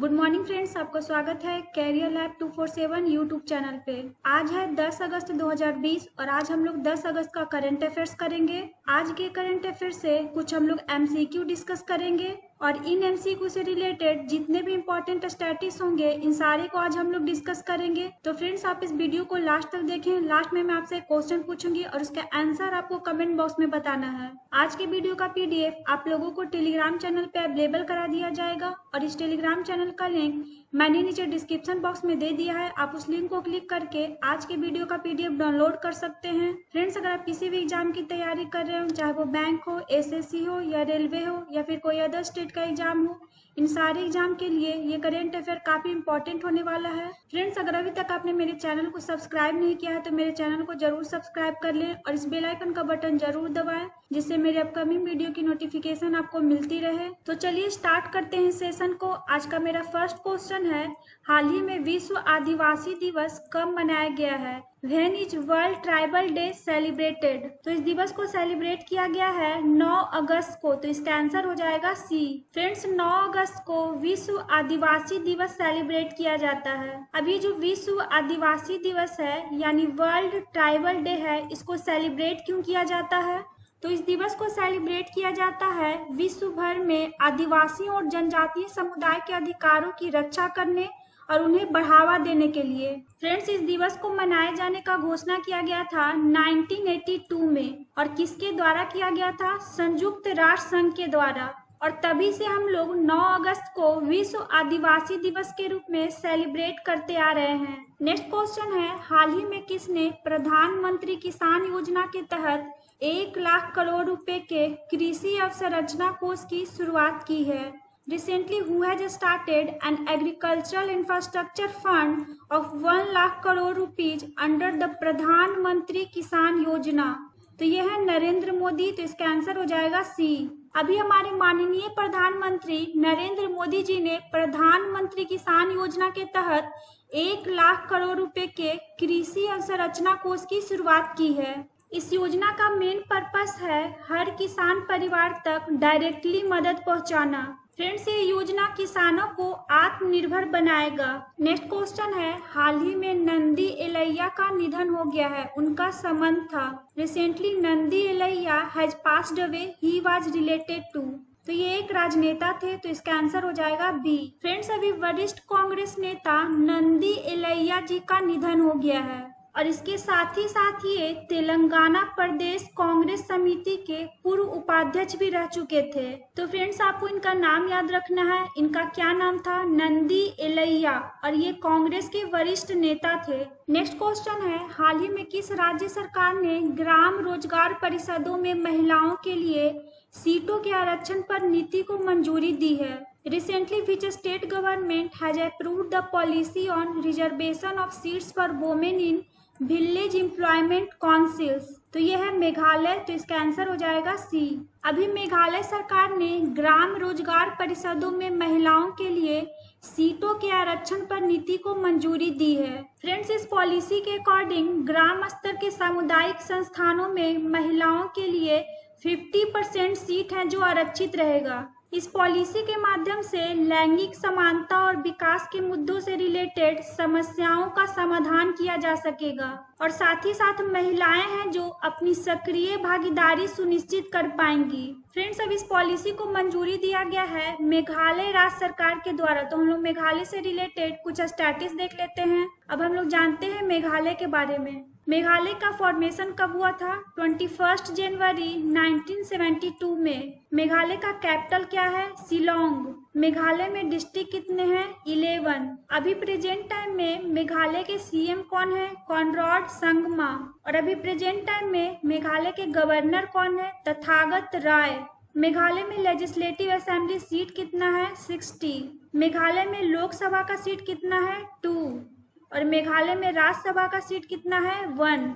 Good morning friends, आपका स्वागत है कैरियर लैब 247 यूट्यूब चैनल पे। आज है 10 अगस्त 2020 और आज हम लोग 10 अगस्त का करंट अफेयर्स करेंगे। आज के करंट अफेयर्स से कुछ हम लोग एमसीक्यू डिस्कस करेंगे और इन एमसीक्यू से रिलेटेड जितने भी इंपॉर्टेंट स्टैटिस्टिक्स होंगे इन सारे को आज हम लोग डिस्कस करेंगे। तो फ्रेंड्स, आप इस वीडियो को लास्ट तक देखें। लास्ट में मैं आपसे एक क्वेश्चन पूछूंगी और उसका आंसर आपको कमेंट बॉक्स में बताना है। आज के वीडियो का पीडीएफ आप लोगों को टेलीग्राम चैनल पे अवेलेबल करा दिया जाएगा और इस टेलीग्राम चैनल का लिंक मैंने नीचे डिस्क्रिप्शन बॉक्स में दे दिया है। आप उस लिंक को क्लिक करके आज के वीडियो का पीडीएफ डाउनलोड कर सकते हैं। फ्रेंड्स, अगर आप किसी भी एग्जाम की तैयारी कर रहे हो, चाहे वो बैंक हो, एसएससी हो या रेलवे हो या फिर कोई अदर स्टेट का एग्जाम हो, इन सारे एग्जाम के लिए ये करंट अफेयर काफी इंपॉर्टेंट होने वाला है। फ्रेंड्स, अगर अभी तक आपने मेरे चैनल को सब्सक्राइब नहीं किया है तो मेरे चैनल को जरूर सब्सक्राइब कर लें और इस बेल आइकन का बटन जरूर दबाएं, जिससे मेरे अपकमिंग वीडियो की नोटिफिकेशन आपको मिलती रहे। तो चलिए स्टार्ट करते हैं सेशन को। आज का मेरा फर्स्ट क्वेश्चन है, हाल ही में विश्व आदिवासी दिवस कब मनाया गया है? When is world tribal day celebrated? तो इस दिवस को सेलिब्रेट किया गया है 9 अगस्त को। तो इसका आंसर हो जाएगा सी। फ्रेंड्स, 9 अगस्त को विश्व आदिवासी दिवस सेलिब्रेट किया जाता है। अभी जो विश्व आदिवासी दिवस है यानी वर्ल्ड ट्राइबल डे है, इसको सेलिब्रेट क्यों किया जाता है? तो इस दिवस को सेलिब्रेट किया जाता है विश्व भर में आदिवासी और जनजातीय समुदाय के अधिकारों की रक्षा करने और उन्हें बढ़ावा देने के लिए। फ्रेंड्स, इस दिवस को मनाए जाने का घोषणा किया गया था 1982 में और किसके द्वारा किया गया था? संयुक्त राष्ट्र संघ के द्वारा। और तभी से हम लोग 9 अगस्त को विश्व आदिवासी दिवस के रूप में सेलिब्रेट करते आ रहे हैं। नेक्स्ट क्वेश्चन है, हाल ही में किसने प्रधानमंत्री किसान योजना के तहत 1 लाख करोड़ रुपए के कृषि अवसंरचना कोष की शुरुआत की है? Recently, who has started an agricultural infrastructure fund of 1 lakh crore rupees under the प्रधानमंत्री किसान योजना? तो यह है नरेंद्र मोदी। तो इसका आंसर हो जाएगा सी। अभी हमारे माननीय प्रधानमंत्री नरेंद्र मोदी जी ने प्रधानमंत्री किसान योजना के तहत 1 लाख करोड़ रुपए के कृषि अवसंरचना कोष की शुरुआत की है। इस योजना का मेन पर्पस है हर किसान परिवार तक डायरेक्टली मदद पहुंचाना। फ्रेंड्स, ये योजना किसानों को आत्मनिर्भर बनाएगा। नेक्स्ट क्वेश्चन है, हाल ही में नंदी एलैया का निधन हो गया है, उनका संबंध था? Recently Nandi Ellaiah has passed away, he was related to? तो ये एक राजनेता थे। तो इसका आंसर हो जाएगा बी। फ्रेंड्स, अभी वरिष्ठ कांग्रेस नेता नंदी एलैया जी का निधन हो गया है और इसके साथ ही ये तेलंगाना प्रदेश कांग्रेस समिति के पूर्व उपाध्यक्ष भी रह चुके थे। तो फ्रेंड्स, आपको इनका नाम याद रखना है। इनका क्या नाम था? नंदी एलैया, और ये कांग्रेस के वरिष्ठ नेता थे। नेक्स्ट क्वेश्चन है, हाल ही में किस राज्य सरकार ने ग्राम रोजगार परिषदों में महिलाओं के लिए सीटों के आरक्षण पर नीति को मंजूरी दी है? Recently, which state government has approved the policy on reservation of seats for women in village employment councils? तो यह है मेघालय। तो इसका आंसर हो जाएगा सी। अभी मेघालय सरकार ने ग्राम रोजगार परिषदों में महिलाओं के लिए सीटों के आरक्षण पर नीति को मंजूरी दी है। फ्रेंड्स, इस पॉलिसी के अकॉर्डिंग ग्राम स्तर के सामुदायिक संस्थानों में महिलाओं के लिए 50% सीट है जो आरक्षित रहेगा। इस पॉलिसी के माध्यम से लैंगिक समानता और विकास के मुद्दों से रिलेटेड समस्याओं का समाधान किया जा सकेगा और साथ ही साथ महिलाएं हैं जो अपनी सक्रिय भागीदारी सुनिश्चित कर पाएंगी। फ्रेंड्स, अब इस पॉलिसी को मंजूरी दिया गया है मेघालय राज्य सरकार के द्वारा। तो हम लोग मेघालय से रिलेटेड कुछ स्टैटिस्टिक्स देख लेते हैं। अब हम लोग जानते हैं मेघालय के बारे में। मेघालय का फॉर्मेशन कब हुआ था? 21 जनवरी 1972 में। मेघालय का कैपिटल क्या है? शिलोंग। मेघालय में डिस्ट्रिक्ट कितने हैं? 11। अभी प्रेजेंट टाइम में मेघालय के सीएम कौन है? कॉनराड संगमा। और अभी प्रेजेंट टाइम में मेघालय के गवर्नर कौन है? तथागत राय। मेघालय में लेजिस्लेटिव असेंबली सीट कितना है? 60। मेघालय में लोकसभा का सीट कितना है? 2। और मेघालय में राज्यसभा का सीट कितना है? 1।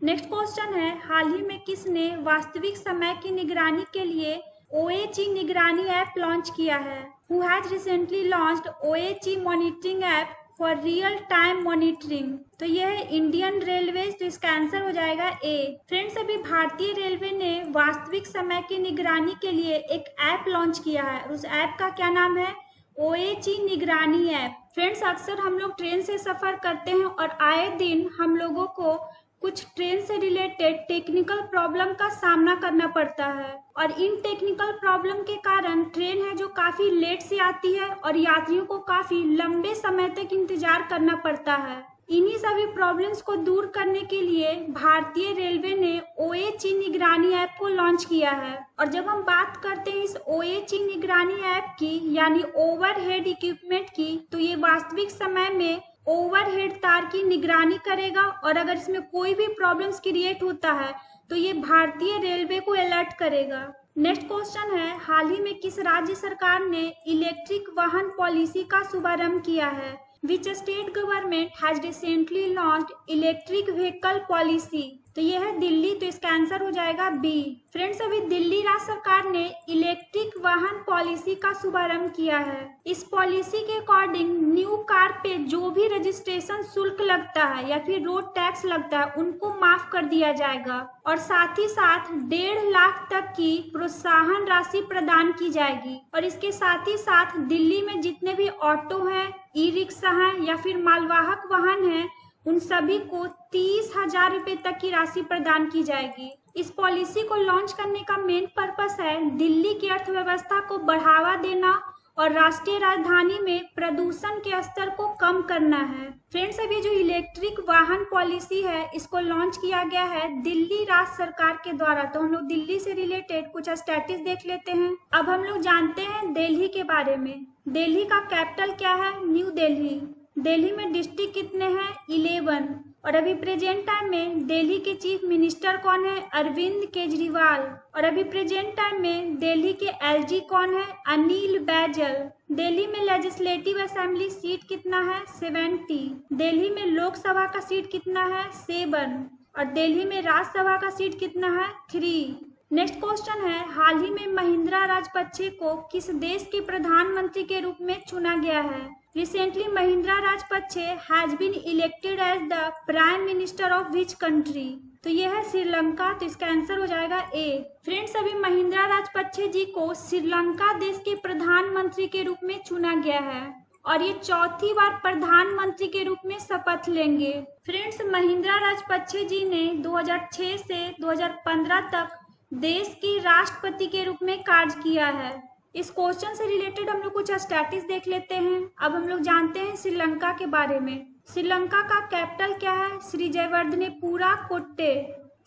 नेक्स्ट क्वेश्चन है, हाल ही में किसने वास्तविक समय की निगरानी के लिए OHE निगरानी ऐप लॉन्च किया है? Who has recently launched OHE monitoring app for real time monitoring? तो यह है इंडियन रेलवे। तो इसका आंसर हो जाएगा ए। फ्रेंड्स, अभी भारतीय रेलवे ने वास्तविक समय की निगरानी के लिए एक ऐप लॉन्च किया है और उस ऐप का क्या नाम है? ओएची निगरानी ऐप। फ्रेंड्स, अक्सर हम लोग ट्रेन से सफर करते हैं और आए दिन हम लोगों को कुछ ट्रेन से रिलेटेड टेक्निकल प्रॉब्लम का सामना करना पड़ता है और इन टेक्निकल प्रॉब्लम के कारण ट्रेन है जो काफी लेट से आती है और यात्रियों को काफी लंबे समय तक इंतजार करना पड़ता है। इन्हीं सभी प्रॉब्लम्स को दूर करने के लिए भारतीय रेलवे ने ओएची निगरानी ऐप को लॉन्च किया है। और जब हम बात करते हैं इस ओएची निगरानी ऐप की यानी ओवरहेड इक्विपमेंट की, तो ये वास्तविक समय में ओवरहेड तार की निगरानी करेगा और अगर इसमें कोई भी प्रॉब्लम्स क्रिएट होता है तो ये भारतीय रेलवे को अलर्ट करेगा। नेक्स्ट क्वेश्चन है, हाल ही में किस राज्य सरकार ने इलेक्ट्रिक वाहन पॉलिसी का शुभारंभ किया है? Which state government has recently launched electric vehicle policy? तो यह है दिल्ली, तो इसका आंसर हो जाएगा बी। फ्रेंड्स, अभी दिल्ली राज्य सरकार ने इलेक्ट्रिक वाहन पॉलिसी का शुभारंभ किया है। इस पॉलिसी के अकॉर्डिंग न्यू कार पे जो भी रजिस्ट्रेशन शुल्क लगता है या फिर रोड टैक्स लगता है उनको माफ कर दिया जाएगा और साथ ही साथ 1.5 लाख तक की प्रोत्साहन राशि प्रदान की जाएगी। और इसके साथ ही साथ दिल्ली में जितने भी ऑटो हैं, ई रिक्शा हैं या फिर मालवाहक वाहन हैं, उन सभी को 30,000 रुपए तक की राशि प्रदान की जाएगी। इस पॉलिसी को लॉन्च करने का मेन पर्पस है दिल्ली की अर्थव्यवस्था को बढ़ावा देना और राष्ट्रीय राजधानी में प्रदूषण के स्तर को कम करना है। फ्रेंड्स, अभी जो इलेक्ट्रिक वाहन पॉलिसी है इसको लॉन्च किया गया है दिल्ली राज्य सरकार के द्वारा। तो हम लोग दिल्ली से रिलेटेड कुछ स्टैटिस देख लेते हैं। अब हम लोग जानते हैं दिल्ली के बारे में। दिल्ली का कैपिटल क्या है? न्यू दिल्ली। दिल्ली में डिस्ट्रिक्ट कितने हैं? 11। और अभी प्रेजेंट टाइम में दिल्ली के चीफ मिनिस्टर कौन है? अरविंद केजरीवाल। और अभी प्रेजेंट टाइम में दिल्ली के एलजी कौन है? अनिल बैजल। दिल्ली में लेजिस्लेटिव असेंबली सीट कितना है? 70। दिल्ली में लोकसभा का सीट कितना है? 7। और दिल्ली में राज्यसभा का सीट कितना है? 3। नेक्स्ट क्वेश्चन है, हाल ही में महिंद्रा राजपक्षे को किस देश के प्रधानमंत्री के रूप में चुना गया है? Recently Mahinda Rajapaksa has been elected as the prime minister of which country? तो यह है श्रीलंका, तो इसका आंसर हो जाएगा ए। फ्रेंड्स, अभी महिंद्रा राजपक्षे जी को श्रीलंका देश के प्रधानमंत्री के रूप में चुना गया है और ये चौथी बार प्रधानमंत्री के रूप में शपथ लेंगे। फ्रेंड्स, महिंद्रा राजपक्षे जी ने 2006 से 2015 तक देश के राष्ट्रपति के रूप में कार्य किया है। इस क्वेश्चन से रिलेटेड हम लोग कुछ स्टैटिस देख लेते हैं। अब हम लोग जानते हैं श्रीलंका के बारे में। श्रीलंका का कैपिटल क्या है? श्री जयवर्धनेपुरा कोट्टे।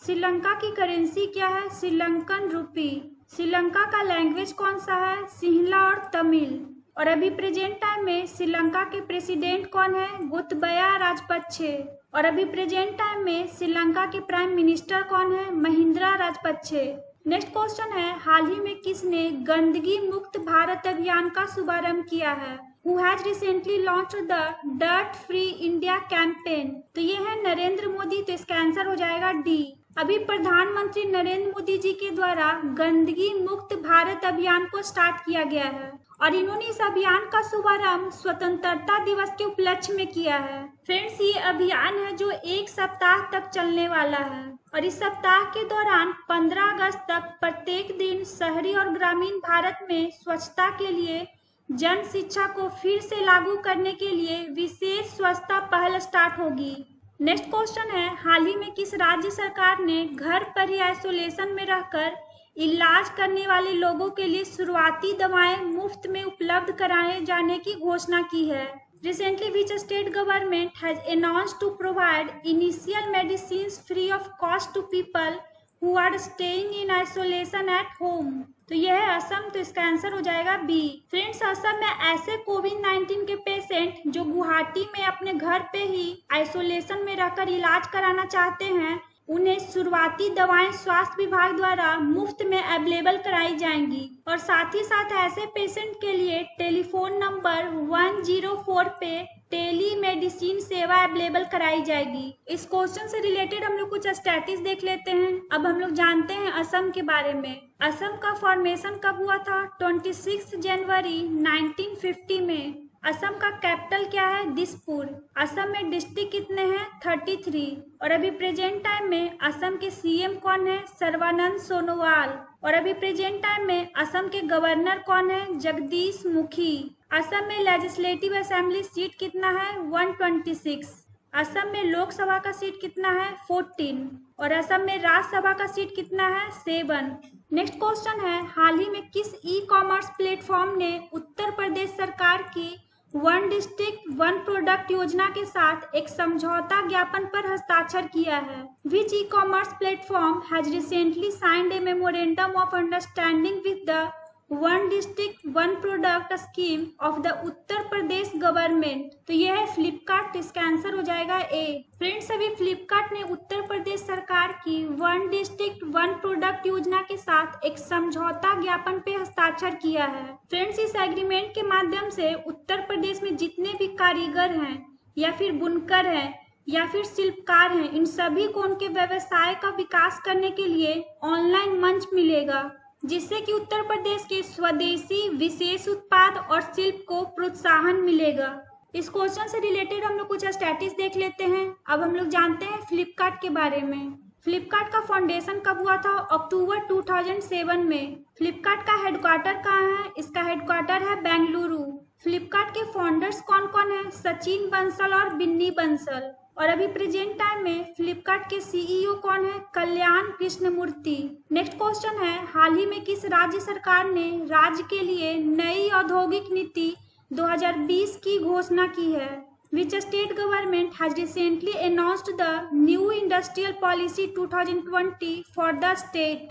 श्रीलंका की करेंसी क्या है? श्रीलंकन रुपी। श्रीलंका का लैंग्वेज कौन सा है? सिंहला और तमिल। और अभी प्रेजेंट टाइम में श्रीलंका के प्रेसिडेंट कौन है? गोतबाया राजपक्षे। और अभी प्रेजेंट टाइम में श्रीलंका के प्राइम मिनिस्टर कौन है? महिंद्रा राजपक्षे। नेक्स्ट क्वेश्चन है, हाल ही में किसने गंदगी मुक्त भारत अभियान का शुभारंभ किया है? Who has recently launched the Dirt Free India campaign? तो ये है नरेंद्र मोदी, तो इसका आंसर हो जाएगा डी। अभी प्रधानमंत्री नरेंद्र मोदी जी के द्वारा गंदगी मुक्त भारत अभियान को स्टार्ट किया गया है और इन्होंने इस अभियान का शुभारंभ स्वतंत्रता दिवस के उपलक्ष्य में किया है। फ्रेंड्स, ये अभियान है जो 1 सप्ताह तक चलने वाला है और इस सप्ताह के दौरान 15 अगस्त तक प्रत्येक दिन शहरी और ग्रामीण भारत में स्वच्छता के लिए जन शिक्षा को फिर से लागू करने के लिए विशेष स्वच्छता पहल स्टार्ट होगी। नेक्स्ट क्वेश्चन है, हाल ही में किस राज्य सरकार ने घर पर ही आइसोलेशन में रहकर इलाज करने वाले लोगों के लिए शुरुआती दवाएं मुफ्त में उपलब्ध कराए जाने की घोषणा की है? Recently, which state government has announced to provide initial medicines free of cost to people who are staying in isolation at home? तो यह है असम, तो इसका आंसर हो जाएगा बी। फ्रेंड्स, असम में ऐसे कोविड-19 के पेशेंट जो गुवाहाटी में अपने घर पे ही आइसोलेशन में रहकर इलाज कराना चाहते हैं, उन्हें शुरुआती दवाएं स्वास्थ्य विभाग द्वारा मुफ्त में अवेलेबल कराई जाएंगी और साथ ही साथ ऐसे पेशेंट के लिए टेलीफोन नंबर 104 पे टेली मेडिसिन सेवा अवेलेबल कराई जाएगी। इस क्वेश्चन से रिलेटेड हम लोग कुछ स्टैटिस देख लेते हैं। अब हम लोग जानते हैं असम के बारे में। असम का फॉर्मेशन कब हुआ था? 26 जनवरी 1950 में। असम का कैपिटल क्या है? दिसपुर। असम में डिस्ट्रिक्ट कितने हैं? 33। और अभी प्रेजेंट टाइम में असम के सीएम कौन है? सर्बानंद सोनोवाल। और अभी प्रेजेंट टाइम में असम के गवर्नर कौन है? जगदीश मुखी। असम में लेजिस्लेटिव असेंबली सीट कितना है? 126। असम में लोकसभा का सीट कितना है? 14। और असम में राज्यसभा का सीट कितना है? 7। नेक्स्ट क्वेश्चन है, हाल ही में किस ई कॉमर्स प्लेटफॉर्म ने उत्तर प्रदेश सरकार की वन डिस्ट्रिक्ट वन प्रोडक्ट योजना के साथ एक समझौता ज्ञापन पर हस्ताक्षर किया है? Which e commerce platform has recently signed a memorandum of understanding with the one district one product scheme of the Uttar Pradesh government? तो यह है फ्लिपकार्ट। इसका आंसर हो जाएगा ए। फ्रेंड्स, अभी फ्लिपकार्ट ने उत्तर प्रदेश सरकार की वन डिस्ट्रिक्ट वन प्रोडक्ट योजना के साथ एक समझौता ज्ञापन पे हस्ताक्षर किया है। फ्रेंड्स, इस एग्रीमेंट के माध्यम से उत्तर प्रदेश में जितने भी कारीगर हैं या फिर बुनकर हैं या फिर शिल्पकार हैं, इन सभी को उनके व्यवसाय का विकास करने के लिए ऑनलाइन मंच मिलेगा, जिससे कि उत्तर प्रदेश के स्वदेशी विशेष उत्पाद और शिल्प को प्रोत्साहन मिलेगा। इस क्वेश्चन से रिलेटेड हम लोग कुछ स्टैटिस देख लेते हैं। अब हम लोग जानते हैं फ्लिपकार्ट के बारे में। फ्लिपकार्ट का फाउंडेशन कब हुआ था? अक्टूबर 2007 में। फ्लिपकार्ट का हेडक्वार्टर कहाँ है? इसका हेडक्वार्टर है बेंगलुरु। फ्लिपकार्ट के फाउंडर्स कौन कौन है? सचिन बंसल और बिन्नी बंसल। और अभी प्रेजेंट टाइम में फ्लिपकार्ट के सीईओ कौन है? कल्याण कृष्णमूर्ति। नेक्स्ट क्वेश्चन है, हाल ही में किस राज्य सरकार ने राज्य के लिए नई औद्योगिक नीति 2020 की घोषणा की है? Which state government has recently announced the new industrial policy 2020 for the state?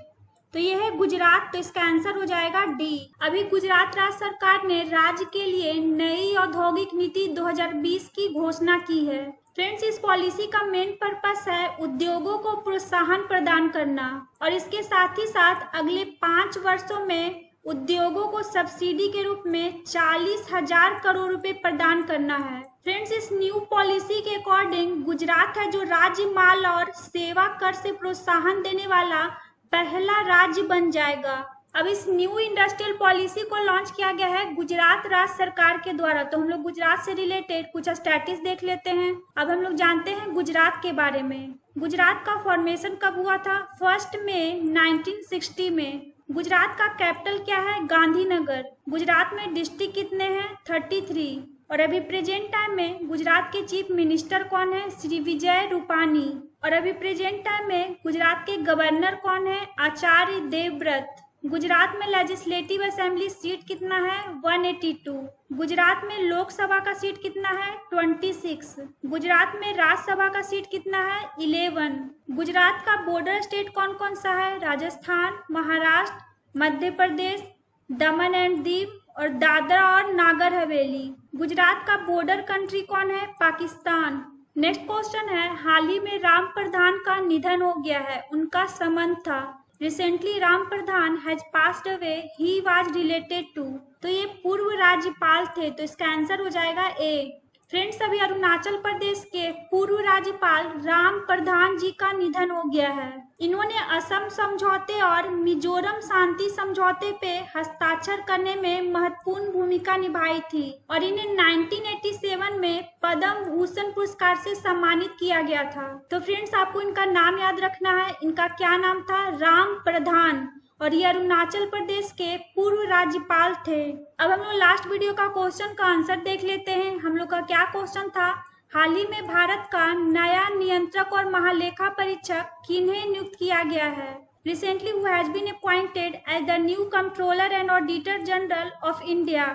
तो यह है गुजरात। तो इसका आंसर हो जाएगा डी। अभी गुजरात राज्य सरकार ने राज्य के लिए नई औद्योगिक नीति 2020 की घोषणा की है। फ्रेंड्स, इस पॉलिसी का मेन पर्पस है उद्योगों को प्रोत्साहन प्रदान करना और इसके साथ ही साथ अगले 5 वर्षों में उद्योगों को सब्सिडी के रूप में 40,000 करोड़ रुपए प्रदान करना है। फ्रेंड्स, इस न्यू पॉलिसी के अकॉर्डिंग गुजरात है जो राज्य माल और सेवा कर से प्रोत्साहन देने वाला पहला राज्य बन जाएगा। अब इस न्यू इंडस्ट्रियल पॉलिसी को लॉन्च किया गया है गुजरात राज्य सरकार के द्वारा। तो हम लोग गुजरात से रिलेटेड कुछ स्टैटिस देख लेते हैं। अब हम लोग जानते हैं गुजरात के बारे में। गुजरात का फॉर्मेशन कब हुआ था? 1 मई 1960 में। गुजरात का कैपिटल क्या है? गांधीनगर। गुजरात में डिस्ट्रिक्ट कितने हैं? 33। और अभी प्रेजेंट टाइम में गुजरात के चीफ मिनिस्टर कौन है? श्री विजय रूपानी। और अभी प्रेजेंट टाइम में गुजरात के गवर्नर कौन है? आचार्य देवव्रत। गुजरात में लेजिस्लेटिव असेंबली सीट कितना है? 182। गुजरात में लोकसभा का सीट कितना है? 26। गुजरात में राज्यसभा का सीट कितना है? 11। गुजरात का बॉर्डर स्टेट कौन कौन सा है? राजस्थान, महाराष्ट्र, मध्य प्रदेश, दमन एंड दीव और दादरा और नागर हवेली। गुजरात का बॉर्डर कंट्री कौन है? पाकिस्तान। नेक्स्ट क्वेश्चन है, हाल ही में राम प्रधान का निधन हो गया है, उनका संबंध था? Recently Ram Pradhan has passed away, he was related to? तो ये पूर्व राज्यपाल थे। तो इसका आंसर हो जाएगा ए। फ्रेंड्स, अभी अरुणाचल प्रदेश के पूर्व राज्यपाल राम प्रधान जी का निधन हो गया है। इन्होंने असम समझौते और मिजोरम शांति समझौते पे हस्ताक्षर करने में महत्वपूर्ण भूमिका निभाई थी और इन्हें 1987 में पद्म भूषण पुरस्कार से सम्मानित किया गया था। तो फ्रेंड्स, आपको इनका नाम याद रखना है। इनका क्या नाम था? राम प्रधान। और ये अरुणाचल प्रदेश के पूर्व राज्यपाल थे। अब हम लोग लास्ट वीडियो का क्वेश्चन का आंसर देख लेते हैं। हम लोग का क्या क्वेश्चन था? हाल ही में भारत का नया नियंत्रक और महालेखा परीक्षक किन्हें नियुक्त किया गया है? Recently who has been appointed as the new controller and auditor general of India?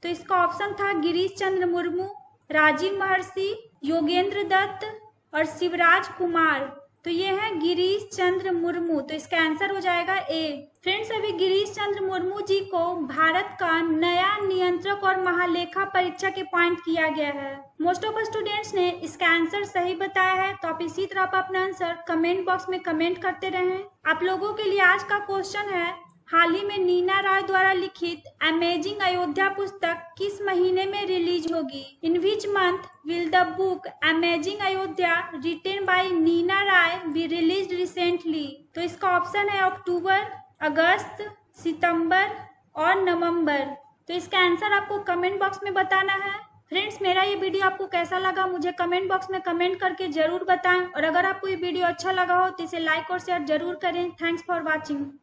तो इसका ऑप्शन था गिरीश चंद्र मुर्मू, राजीव महर्षि, योगेंद्र दत्त और शिवराज कुमार। तो ये है गिरीश चंद्र मुर्मू। तो इसका आंसर हो जाएगा ए। फ्रेंड्स, अभी गिरीश चंद्र मुर्मू जी को भारत का नया नियंत्रक और महालेखा परीक्षक अपॉइंट किया गया है। मोस्ट ऑफ स्टूडेंट्स ने इसका आंसर सही बताया है। तो आप इसी तरह अपना आंसर कमेंट बॉक्स में कमेंट करते रहें। आप लोगों के लिए आज का क्वेश्चन है, हाल ही में नीना राय द्वारा लिखित अमेजिंग अयोध्या पुस्तक किस महीने में रिलीज होगी? In which month will the book amazing Ayodhya written by Neena Rai be released recently? तो इसका ऑप्शन है अक्टूबर, अगस्त, सितंबर और नवंबर। तो इसका आंसर आपको कमेंट बॉक्स में बताना है। फ्रेंड्स, मेरा ये वीडियो आपको कैसा लगा मुझे कमेंट बॉक्स में कमेंट करके जरूर बताएं और अगर आपको ये वीडियो अच्छा लगा हो तो इसे लाइक और शेयर जरूर करें। Thanks for watching.